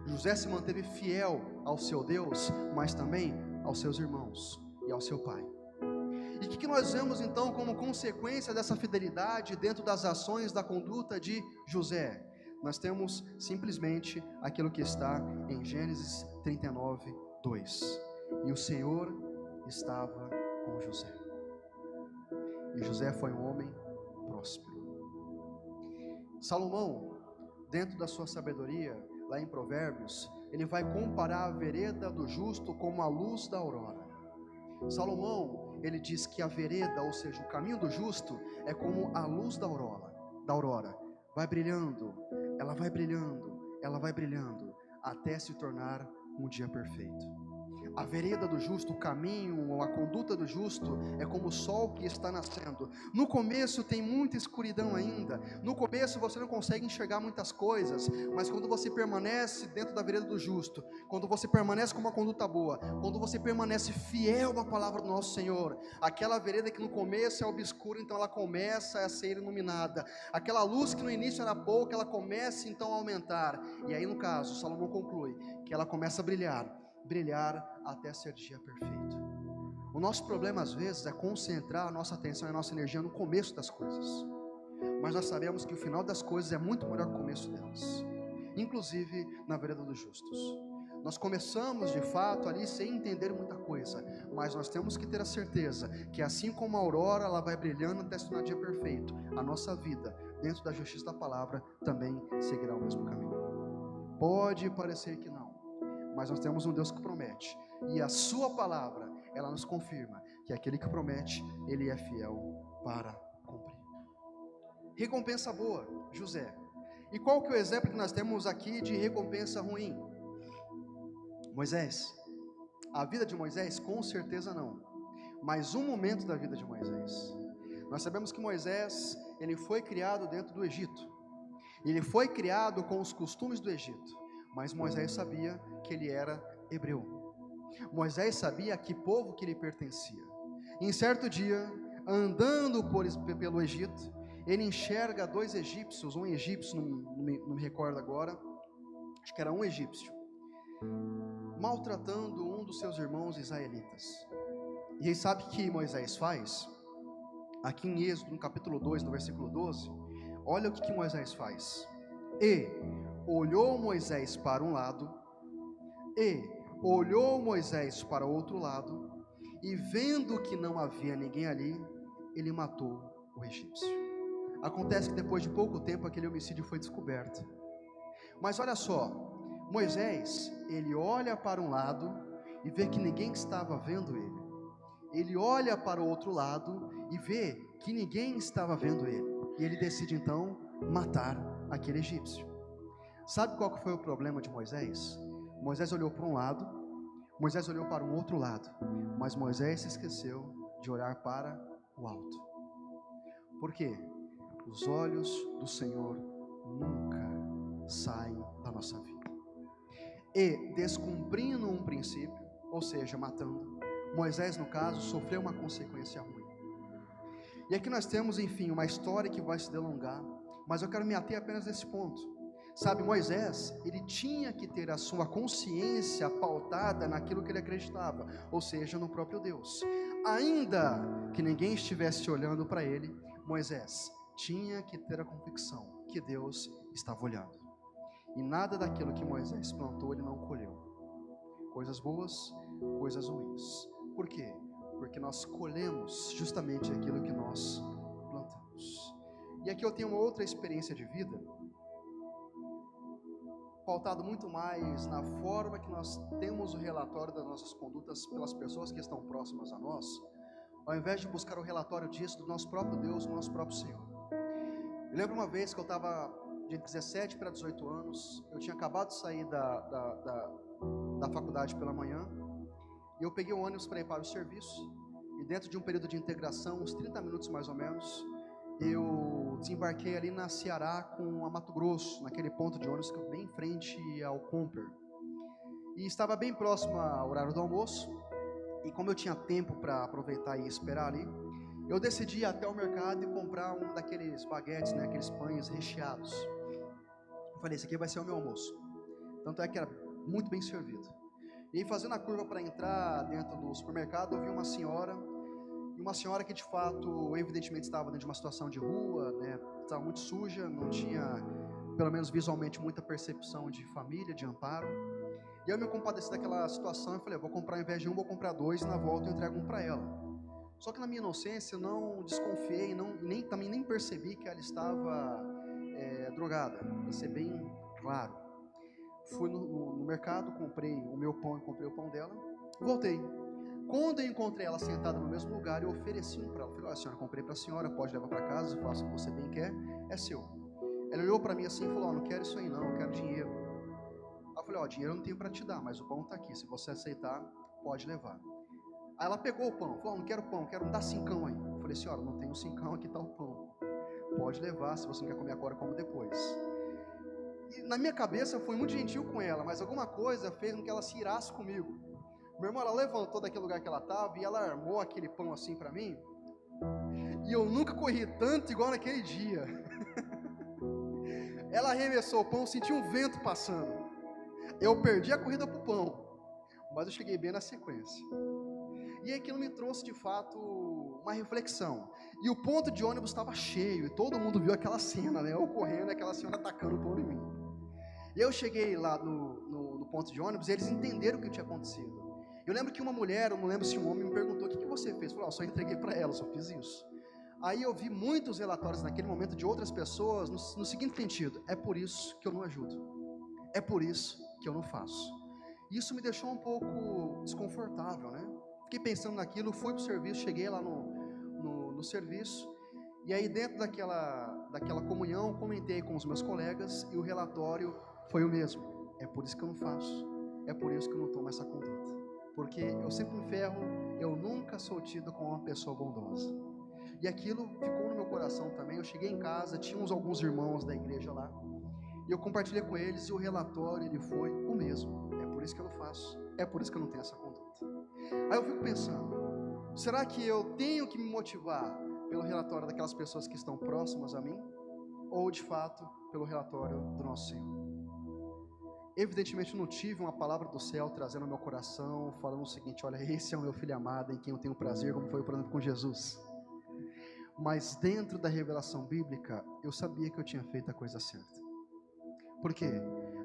José se manteve fiel ao seu Deus, mas também aos seus irmãos e ao seu pai. E o que nós vemos então como consequência dessa fidelidade dentro das ações, da conduta de José? Nós temos simplesmente aquilo que está em Gênesis 39, 2. E o Senhor estava com José. E José foi um homem próspero. Salomão, dentro da sua sabedoria, lá em Provérbios, ele vai comparar a vereda do justo como a luz da aurora. Salomão, ele diz que a vereda, ou seja, o caminho do justo, é como a luz da aurora. Vai brilhando, ela vai brilhando, ela vai brilhando, até se tornar um dia perfeito. A vereda do justo, o caminho, a conduta do justo é como o sol que está nascendo. No começo tem muita escuridão ainda. No começo você não consegue enxergar muitas coisas, mas quando você permanece dentro da vereda do justo, quando você permanece com uma conduta boa, quando você permanece fiel à palavra do nosso Senhor, aquela vereda que no começo é obscura, então ela começa a ser iluminada. Aquela luz que no início era pouca, ela começa então a aumentar. E aí no caso, Salomão conclui que ela começa a brilhar até ser dia perfeito. O nosso problema às vezes é concentrar a nossa atenção e a nossa energia no começo das coisas, mas nós sabemos que o final das coisas é muito melhor que o começo delas, inclusive na vereda dos justos. Nós começamos de fato ali sem entender muita coisa, mas nós temos que ter a certeza que assim como a aurora ela vai brilhando até se tornar dia perfeito, a nossa vida dentro da justiça da palavra também seguirá o mesmo caminho. Pode parecer que não, mas nós temos um Deus que promete, e a sua palavra, ela nos confirma que aquele que promete, ele é fiel para cumprir. Recompensa boa, José. E qual que é o exemplo que nós temos aqui de recompensa ruim? Moisés. A vida de Moisés, com certeza não, mas um momento da vida de Moisés. Nós sabemos que Moisés, ele foi criado dentro do Egito, ele foi criado com os costumes do Egito, mas Moisés sabia que ele era hebreu. Moisés sabia a que povo que ele pertencia. Em certo dia, andando pelo Egito, ele enxerga 2 egípcios, um egípcio, não me recordo agora, acho que era um egípcio, maltratando um dos seus irmãos israelitas. E aí sabe o que Moisés faz? Aqui em Êxodo, no capítulo 2, no versículo 12, olha o que Moisés faz. E olhou Moisés para um lado, e olhou Moisés para outro lado, e vendo que não havia ninguém ali, ele matou o egípcio. Acontece que depois de pouco tempo aquele homicídio foi descoberto. Mas olha só, Moisés, ele olha para um lado e vê que ninguém estava vendo ele. Ele olha para o outro lado e vê que ninguém estava vendo ele. E ele decide então matar aquele egípcio. Sabe qual que foi o problema de Moisés? Moisés olhou para um lado, Moisés olhou para um outro lado, mas Moisés se esqueceu de olhar para o alto. Por quê? Os olhos do Senhor nunca saem da nossa vida. E descumprindo um princípio, ou seja, matando, Moisés, no caso, sofreu uma consequência ruim. E aqui nós temos, enfim, uma história que vai se delongar, mas eu quero me ater apenas nesse ponto. Sabe, Moisés, ele tinha que ter a sua consciência pautada naquilo que ele acreditava, ou seja, no próprio Deus. Ainda que ninguém estivesse olhando para ele, Moisés tinha que ter a convicção que Deus estava olhando. E nada daquilo que Moisés plantou, ele não colheu. Coisas boas, coisas ruins. Por quê? Porque nós colhemos justamente aquilo que nós plantamos. E aqui eu tenho uma outra experiência de vida, pautado muito mais na forma que nós temos o relatório das nossas condutas pelas pessoas que estão próximas a nós, ao invés de buscar o relatório disso do nosso próprio Deus, do nosso próprio Senhor. Eu lembro uma vez que eu estava de 17 para 18 anos, eu tinha acabado de sair da faculdade pela manhã, e eu peguei o ônibus para ir para o serviço, e dentro de um período de integração, uns 30 minutos mais ou menos, eu desembarquei ali na Ceará com a Mato Grosso, naquele ponto de ônibus que é bem em frente ao Comper, e estava bem próximo ao horário do almoço, e como eu tinha tempo para aproveitar e esperar ali, eu decidi ir até o mercado e comprar um daqueles baguetes, né, aqueles pães recheados. Eu falei, esse aqui vai ser o meu almoço. Tanto é que era muito bem servido. E aí, fazendo a curva para entrar dentro do supermercado, eu vi uma senhora que de fato, evidentemente, estava dentro de uma situação de rua, né, estava muito suja, não tinha, pelo menos visualmente, muita percepção de família, de amparo. E eu me compadeci daquela situação e falei, eu vou comprar, ao invés de um, vou comprar dois, e na volta eu entrego um para ela. Só que na minha inocência eu não desconfiei, também nem percebi que ela estava drogada, para ser bem claro. Fui no mercado, comprei o meu pão e comprei o pão dela, voltei. Quando eu encontrei ela sentada no mesmo lugar, eu ofereci um para ela. Falei, olha senhora, comprei para a senhora, pode levar para casa, faça o que você bem quer, é seu. Ela olhou para mim assim e falou, não quero isso aí não, eu quero dinheiro. Eu falei, dinheiro eu não tenho para te dar, mas o pão está aqui, se você aceitar, pode levar. Aí ela pegou o pão, falou, não quero pão, quero me dar cincão aí. Eu falei, senhora, não tem um cincão, aqui está o pão. Pode levar, se você não quer comer agora, come depois. E na minha cabeça eu fui muito gentil com ela, mas alguma coisa fez com que ela se irasse comigo. Meu irmão, ela levantou daquele lugar que ela estava e ela armou aquele pão assim para mim. E eu nunca corri tanto igual naquele dia. Ela arremessou o pão, eu senti um vento passando. Eu perdi a corrida pro pão, mas eu cheguei bem na sequência. E aquilo me trouxe de fato uma reflexão. E o ponto de ônibus estava cheio, e todo mundo viu aquela cena, né? Eu correndo, aquela senhora atacando o pão em mim. E eu cheguei lá no ponto de ônibus e eles entenderam o que tinha acontecido. Eu lembro que uma mulher, eu não lembro se um homem, me perguntou, o que você fez? Eu falei, só entreguei para ela, só fiz isso. Aí eu vi muitos relatórios naquele momento de outras pessoas no seguinte sentido, é por isso que eu não ajudo, é por isso que eu não faço. Isso me deixou um pouco desconfortável, né? Fiquei pensando naquilo, fui para o serviço, cheguei lá no serviço, e aí dentro daquela comunhão, comentei com os meus colegas, e o relatório foi o mesmo, é por isso que eu não faço, é por isso que eu não tomo essa conduta, porque eu sempre me ferro, eu nunca sou tido como uma pessoa bondosa, e aquilo ficou no meu coração também. Eu cheguei em casa, tinha alguns irmãos da igreja lá, e eu compartilhei com eles, e o relatório ele foi o mesmo, é por isso que eu não faço, é por isso que eu não tenho essa conduta. Aí eu fico pensando, será que eu tenho que me motivar pelo relatório daquelas pessoas que estão próximas a mim, ou de fato pelo relatório do nosso Senhor? Evidentemente eu não tive uma palavra do céu trazendo ao meu coração, falando o seguinte, olha, esse é o meu filho amado, em quem eu tenho prazer, como foi, por exemplo, com Jesus. mas dentro da revelação bíblica, eu sabia que eu tinha feito a coisa certa. Por quê?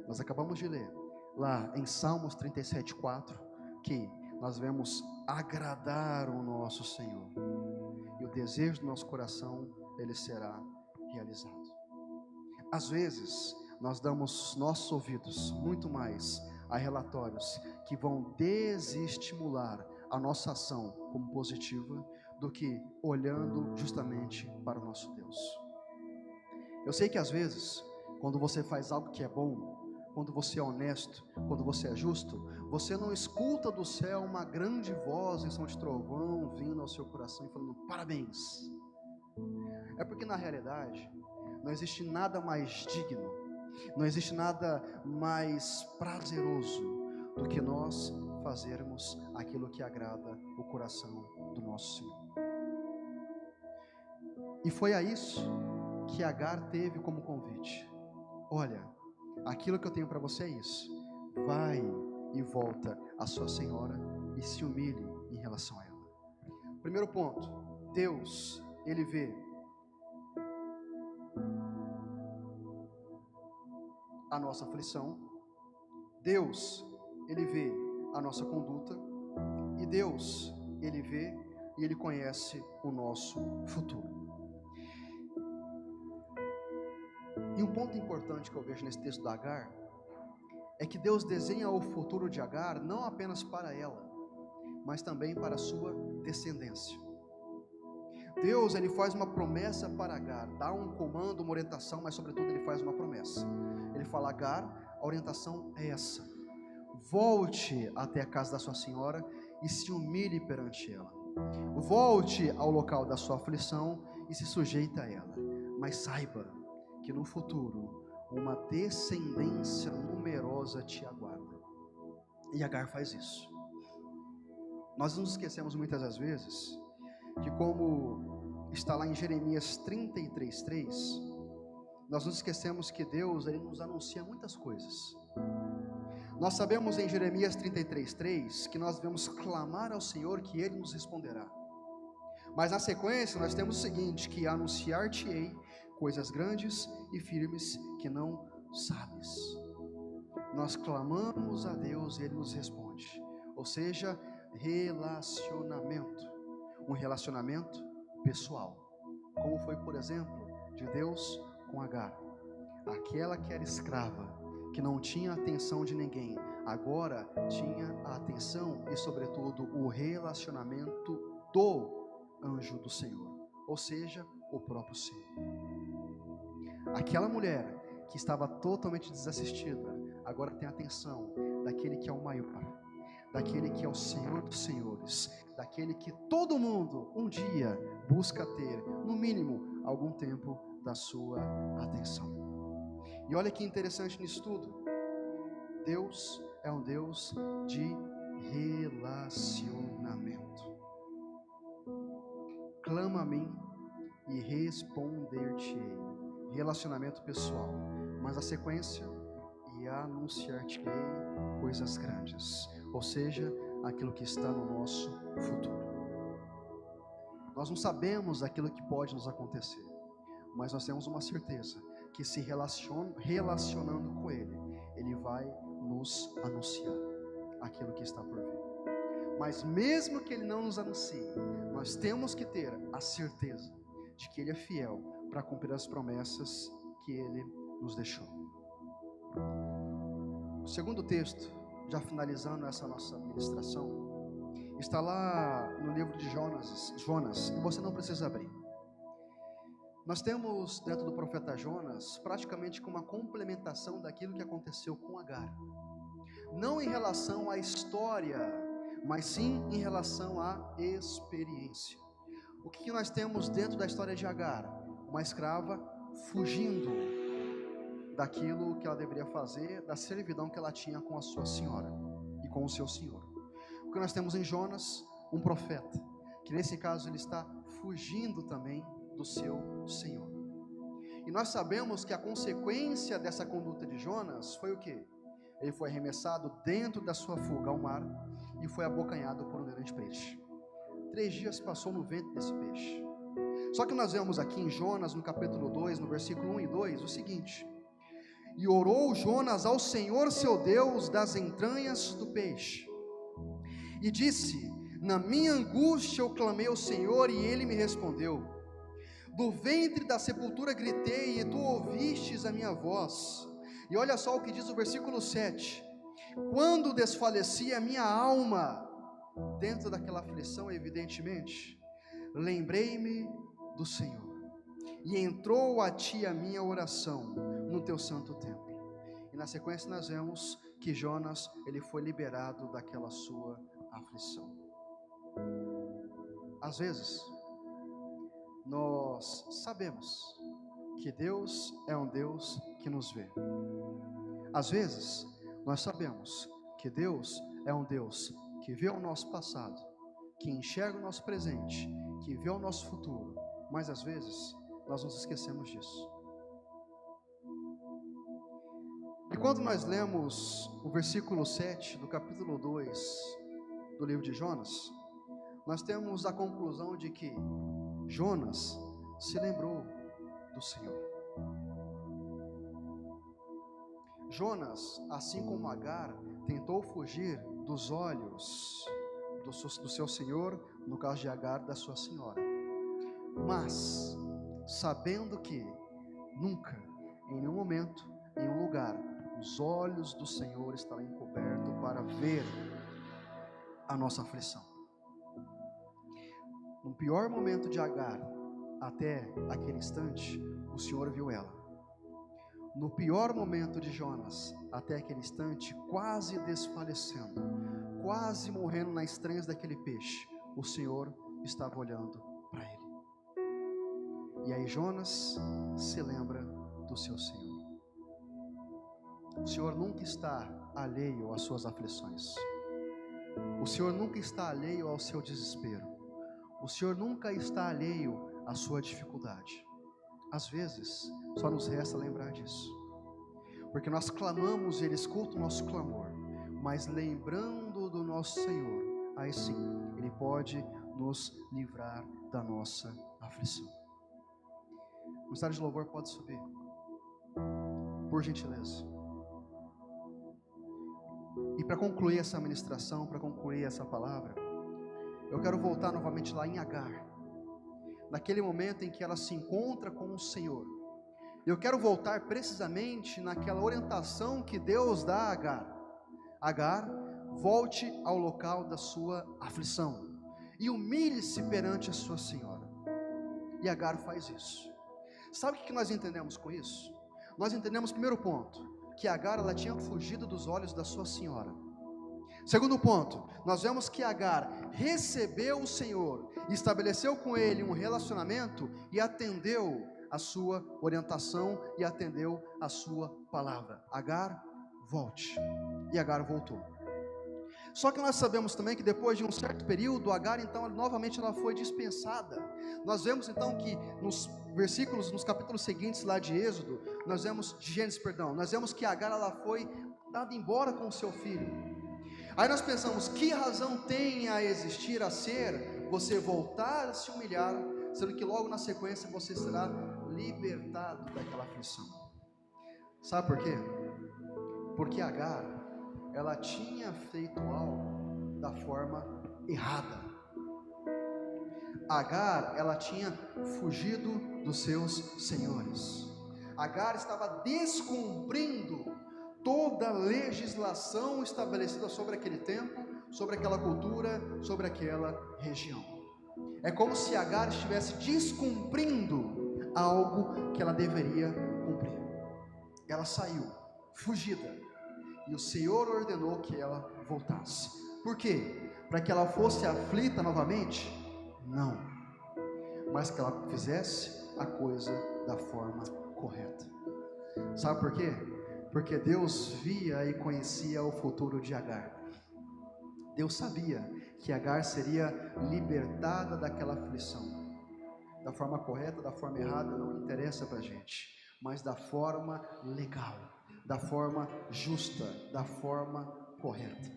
Nós acabamos de ler lá em Salmos 37:4, que nós vemos agradar o nosso Senhor, e o desejo do nosso coração, ele será realizado. Às vezes, nós damos nossos ouvidos muito mais a relatórios que vão desestimular a nossa ação como positiva, do que olhando justamente para o nosso Deus. Eu sei que às vezes, quando você faz algo que é bom, quando você é honesto, quando você é justo, você não escuta do céu uma grande voz em som de trovão vindo ao seu coração e falando parabéns. É porque na realidade não existe nada mais digno, não existe nada mais prazeroso do que nós fazermos aquilo que agrada o coração do nosso Senhor. E foi a isso que Agar teve como convite: olha, aquilo que eu tenho para você é isso, vai e volta à sua senhora e se humilhe em relação a ela. Primeiro ponto, Deus, ele vê a nossa aflição, Deus, ele vê a nossa conduta, e Deus, ele vê e ele conhece o nosso futuro. E um ponto importante que eu vejo nesse texto da Agar é que Deus desenha o futuro de Agar não apenas para ela, mas também para a sua descendência. Deus, ele faz uma promessa para Agar, dá um comando, uma orientação, mas sobretudo ele faz uma promessa. Ele fala: Agar, a orientação é essa: volte até a casa da sua senhora e se humilhe perante ela. Volte ao local da sua aflição e se sujeite a ela. Mas saiba que no futuro uma descendência numerosa te aguarda. E Agar faz isso. Nós nos esquecemos muitas das vezes que, como está lá em Jeremias 33:3, nós nos esquecemos que Deus, ele nos anuncia muitas coisas. Nós sabemos em Jeremias 33:3 que nós devemos clamar ao Senhor, que Ele nos responderá. Mas na sequência nós temos o seguinte: que anunciar-te-ei coisas grandes e firmes que não sabes. Nós clamamos a Deus e Ele nos responde. Ou seja, relacionamento. Um relacionamento pessoal. Como foi, por exemplo, de Deus com Agar. Aquela que era escrava, que não tinha atenção de ninguém, agora tinha a atenção e sobretudo o relacionamento do anjo do Senhor, ou seja, o próprio Senhor. Aquela mulher que estava totalmente desassistida, agora tem a atenção daquele que é o maior, daquele que é o Senhor dos senhores, daquele que todo mundo um dia busca ter, no mínimo, algum tempo da sua atenção. E olha que interessante nisso tudo, Deus é um Deus de relacionamento. Clama a mim e responder-te-ei. Relacionamento pessoal, mas a sequência: e anunciar-te-ei coisas grandes, ou seja, aquilo que está no nosso futuro. Nós não sabemos aquilo que pode nos acontecer, mas nós temos uma certeza, que se relacionando com Ele, Ele vai nos anunciar aquilo que está por vir. Mas mesmo que Ele não nos anuncie, nós temos que ter a certeza de que Ele é fiel para cumprir as promessas que Ele nos deixou. O segundo texto, já finalizando essa nossa ministração, está lá no livro de Jonas, e você não precisa abrir. Nós temos dentro do profeta Jonas praticamente uma complementação daquilo que aconteceu com Agar, não em relação à história, mas sim em relação à experiência. O que nós temos dentro da história de Agar? Uma escrava fugindo daquilo que ela deveria fazer, da servidão que ela tinha com a sua senhora e com o seu senhor. O que nós temos em Jonas? Um profeta, que nesse caso ele está fugindo também do seu senhor. E nós sabemos que a consequência dessa conduta de Jonas foi o quê? Ele foi arremessado dentro da sua fuga ao mar e foi abocanhado por um grande peixe. 3 dias passou no ventre desse peixe. Só que nós vemos aqui em Jonas, no capítulo 2, no versículo 1 e 2, o seguinte: e orou Jonas ao Senhor seu Deus das entranhas do peixe, e disse: na minha angústia eu clamei ao Senhor, e ele me respondeu. Do ventre da sepultura gritei, e tu ouvistes a minha voz. E olha só o que diz o versículo 7: quando desfalecia a minha alma, dentro daquela aflição, evidentemente, lembrei-me do Senhor, e entrou a ti a minha oração no teu santo templo. E na sequência nós vemos que Jonas, ele foi liberado daquela sua aflição. Às vezes nós sabemos que Deus é um Deus que nos vê. Às vezes nós sabemos que Deus é um Deus que vê o nosso passado, que enxerga o nosso presente, que vê o nosso futuro, mas às vezes nós nos esquecemos disso. E quando nós lemos o versículo 7 do capítulo 2 do livro de Jonas, nós temos a conclusão de que Jonas se lembrou do Senhor. Jonas, assim como Agar, tentou fugir dos olhos do seu senhor, no caso de Agar, da sua senhora, mas sabendo que nunca, em nenhum momento, em nenhum lugar, os olhos do Senhor estarão encobertos para ver a nossa aflição. No pior momento de Agar, até aquele instante, o Senhor viu ela. No pior momento de Jonas, até aquele instante, quase desfalecendo, quase morrendo nas estranhas daquele peixe, o Senhor estava olhando para ele. E aí Jonas se lembra do seu Senhor. O Senhor nunca está alheio às suas aflições. O Senhor nunca está alheio ao seu desespero. O Senhor nunca está alheio à sua dificuldade. Às vezes, só nos resta lembrar disso, porque nós clamamos e Ele escuta o nosso clamor, mas lembrando do nosso Senhor, aí sim, Ele pode nos livrar da nossa aflição. O ministério de louvor pode subir, por gentileza. E para concluir essa ministração, para concluir essa palavra, eu quero voltar novamente lá em Agar, naquele momento em que ela se encontra com o Senhor. Eu quero voltar precisamente naquela orientação que Deus dá a Agar. Agar, volte ao local da sua aflição e humilhe-se perante a sua senhora. E Agar faz isso. Sabe o que nós entendemos com isso? Nós entendemos, primeiro ponto, que Agar, ela tinha fugido dos olhos da sua senhora. Segundo ponto, nós vemos que Agar recebeu o Senhor, estabeleceu com ele um relacionamento e atendeu a sua orientação e atendeu a sua palavra. Agar, volte. E Agar voltou. Só que nós sabemos também que depois de um certo período, Agar então novamente ela foi dispensada. Nós vemos então que nos versículos, nos capítulos seguintes lá de Êxodo, de Gênesis, nós vemos que Agar ela foi dada embora com o seu filho. Aí nós pensamos, que razão tem a existir, a ser, você voltar a se humilhar, sendo que logo na sequência você será libertado daquela aflição. Sabe por quê? Porque Agar, ela tinha feito algo da forma errada. Agar, ela tinha fugido dos seus senhores. Agar estava descumprindo toda a legislação estabelecida sobre aquele tempo, sobre aquela cultura, sobre aquela região. É como se Agar estivesse descumprindo algo que ela deveria cumprir. Ela saiu, fugida, e o Senhor ordenou que ela voltasse. Por quê? Para que ela fosse aflita novamente? Não, mas que ela fizesse a coisa da forma correta. Sabe por quê? Porque Deus via e conhecia o futuro de Agar. Deus sabia que Agar seria libertada daquela aflição. Da forma correta, da forma errada, não interessa para a gente, mas da forma legal, da forma justa, da forma correta.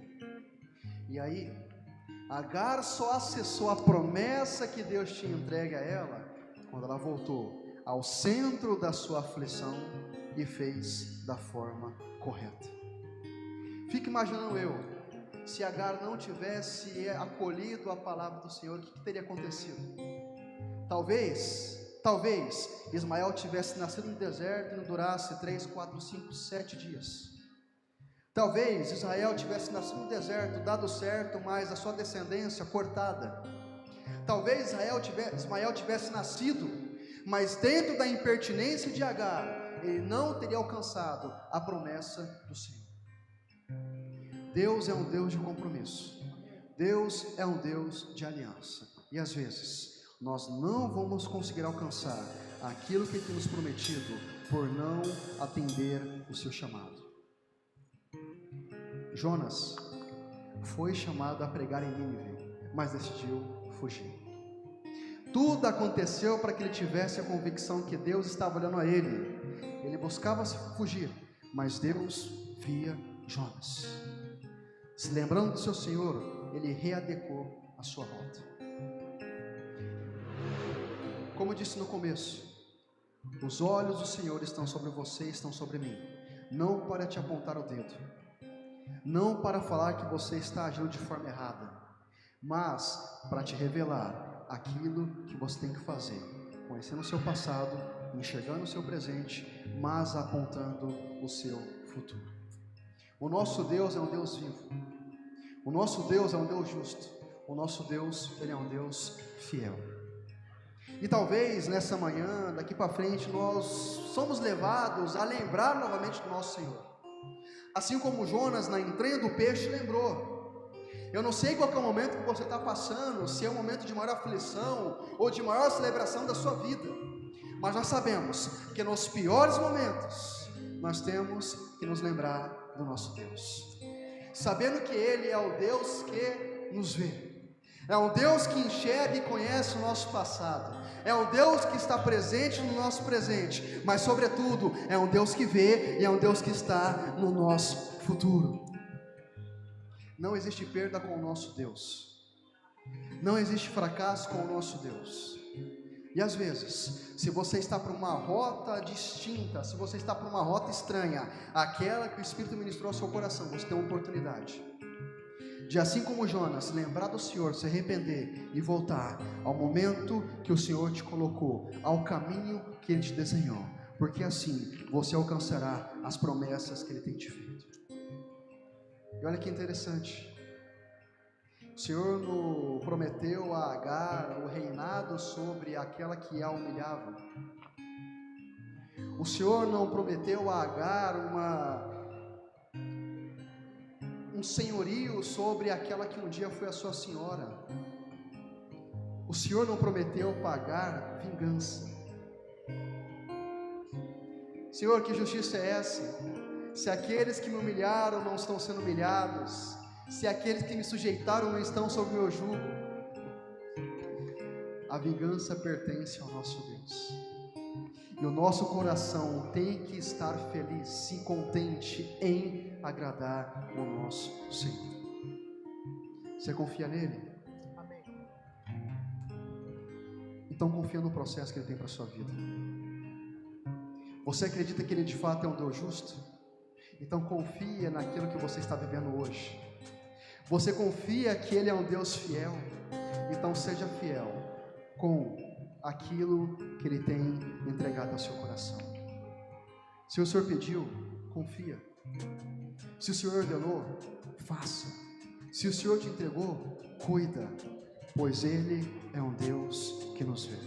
E aí, Agar só acessou a promessa que Deus tinha entregue a ela quando ela voltou ao centro da sua aflição e fez da forma correta. Fique imaginando eu, se Agar não tivesse acolhido a palavra do Senhor, o que teria acontecido? Talvez Ismael tivesse nascido no deserto e não durasse 3, 4, 5, 7 dias. Talvez Israel tivesse nascido no deserto, dado certo, mas a sua descendência cortada. Talvez Ismael tivesse nascido, mas dentro da impertinência de Agar, ele não teria alcançado a promessa do Senhor. Deus é um Deus de compromisso. Deus é um Deus de aliança. E às vezes, nós não vamos conseguir alcançar aquilo que Ele tem nos prometido por não atender o seu chamado. Jonas foi chamado a pregar em Nínive, mas decidiu fugir. Tudo aconteceu para que ele tivesse a convicção que Deus estava olhando a ele. Ele buscava fugir, mas Deus via Jonas. Se lembrando do seu Senhor, ele readequou a sua rota. Como eu disse no começo, os olhos do Senhor estão sobre você, estão sobre mim, não para te apontar o dedo, não para falar que você está agindo de forma errada, mas para te revelar aquilo que você tem que fazer, conhecendo o seu passado, enxergando o seu presente, mas apontando o seu futuro. O nosso Deus é um Deus vivo, o nosso Deus é um Deus justo, o nosso Deus, Ele é um Deus fiel. E talvez nessa manhã, daqui para frente, nós somos levados a lembrar novamente do nosso Senhor. Assim como Jonas na entranha do peixe lembrou. Eu não sei qual é o momento que você está passando, se é um momento de maior aflição ou de maior celebração da sua vida, mas nós sabemos que nos piores momentos nós temos que nos lembrar do nosso Deus, sabendo que Ele é o Deus que nos vê, é um Deus que enxerga e conhece o nosso passado, é um Deus que está presente no nosso presente, mas sobretudo é um Deus que vê e é um Deus que está no nosso futuro. Não existe perda com o nosso Deus, não existe fracasso com o nosso Deus. E às vezes, se você está por uma rota distinta, se você está por uma rota estranha, aquela que o Espírito ministrou ao seu coração, você tem uma oportunidade de, assim como Jonas, lembrar do Senhor, se arrepender e voltar ao momento que o Senhor te colocou, ao caminho que Ele te desenhou, porque assim você alcançará as promessas que Ele tem te feito. E olha que interessante, o Senhor prometeu a Agar o reinado sobre aquela que a humilhava. O Senhor não prometeu a Agar um senhorio sobre aquela que um dia foi a sua senhora. O Senhor não prometeu pagar vingança. Senhor, que justiça é essa? Se aqueles que me humilharam não estão sendo humilhados, se aqueles que me sujeitaram não estão sob o meu jugo, a vingança pertence ao nosso Deus. E o nosso coração tem que estar feliz, se contente em agradar o nosso Senhor. Você confia nele? Amém. Então confia no processo que Ele tem para a sua vida. Você acredita que Ele de fato é um Deus justo? Então confia naquilo que você está vivendo hoje. Você confia que Ele é um Deus fiel? Então seja fiel com aquilo que Ele tem entregado ao seu coração. Se o Senhor pediu, confia. Se o Senhor ordenou, faça. Se o Senhor te entregou, cuida, pois Ele é um Deus que nos vê.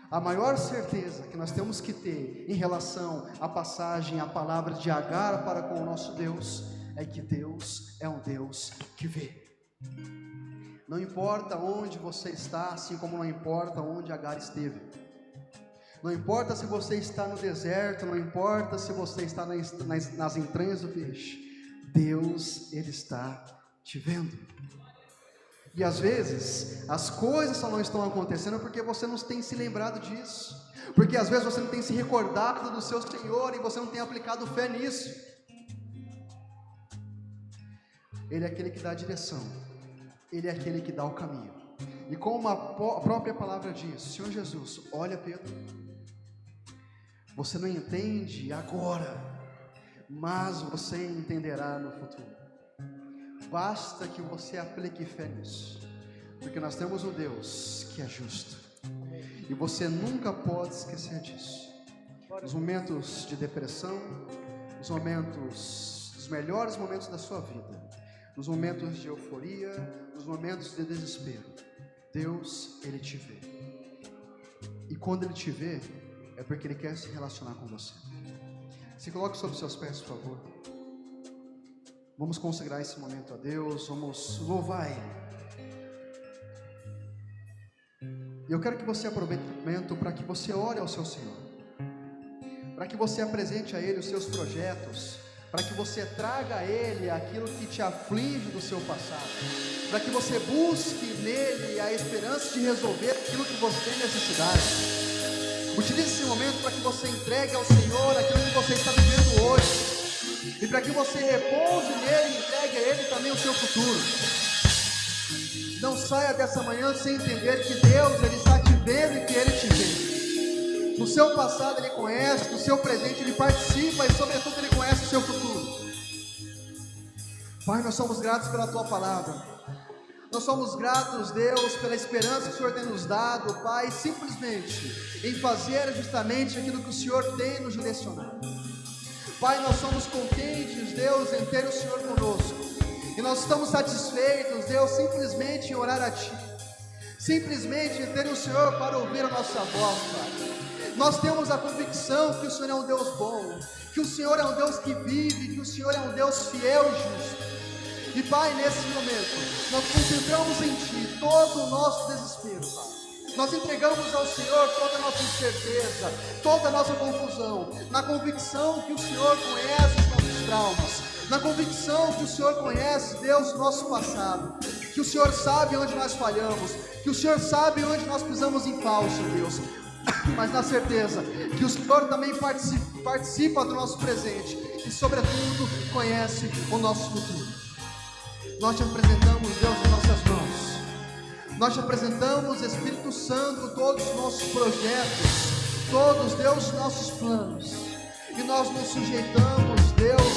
A maior certeza que nós temos que ter em relação à passagem, à palavra de Agar para com o nosso Deus, é que Deus é um Deus que vê. Não importa onde você está, assim como não importa onde Agar esteve. Não importa se você está no deserto, não importa se você está nas entranhas do peixe. Deus, Ele está te vendo. E às vezes, as coisas só não estão acontecendo porque você não tem se lembrado disso. Porque às vezes você não tem se recordado do seu Senhor e você não tem aplicado fé nisso. Ele é aquele que dá a direção. Ele é aquele que dá o caminho. E como a própria palavra diz, Senhor Jesus, olha Pedro, você não entende agora, mas você entenderá no futuro. Basta que você aplique fé nisso, porque nós temos um Deus que é justo, e você nunca pode esquecer disso. Nos momentos de depressão, os melhores momentos da sua vida, nos momentos de euforia, nos momentos de desespero, Deus, Ele te vê. E quando Ele te vê, é porque Ele quer se relacionar com você. Se coloque sobre os seus pés, por favor. Vamos consagrar esse momento a Deus, vamos louvar Ele. E eu quero que você aproveite o momento para que você ore ao seu Senhor, para que você apresente a Ele os seus projetos, para que você traga a Ele aquilo que te aflige do seu passado, para que você busque nele a esperança de resolver aquilo que você tem necessidade. Utilize esse momento para que você entregue ao Senhor aquilo que você está vivendo hoje, e para que você repouse nele e entregue a Ele também o seu futuro. Não saia dessa manhã sem entender que Deus, Ele está te vendo e que Ele te vê. No seu passado Ele conhece, no seu presente Ele participa, e sobretudo Ele conhece o seu futuro. Pai, nós somos gratos pela Tua palavra. Nós somos gratos, Deus, pela esperança que o Senhor tem nos dado, Pai, simplesmente em fazer justamente aquilo que o Senhor tem nos direcionado. Pai, nós somos contentes, Deus, em ter o Senhor conosco, e nós estamos satisfeitos, Deus, simplesmente em orar a Ti, simplesmente em ter o Senhor para ouvir a nossa voz, Pai. Nós temos a convicção que o Senhor é um Deus bom, que o Senhor é um Deus que vive, que o Senhor é um Deus fiel e justo. E Pai, nesse momento, nós concentramos em Ti todo o nosso desespero, Pai. Nós entregamos ao Senhor toda a nossa incerteza, toda a nossa confusão, na convicção que o Senhor conhece os nossos traumas, na convicção que o Senhor conhece, Deus, o nosso passado, que o Senhor sabe onde nós falhamos, que o Senhor sabe onde nós pisamos em falso, Deus, mas na certeza que o Senhor também participa do nosso presente e, sobretudo, conhece o nosso futuro. Nós te apresentamos, Deus, em nossas mãos. Nós te apresentamos, Espírito Santo, todos os nossos projetos, todos, Deus, os nossos planos. E nós nos sujeitamos, Deus,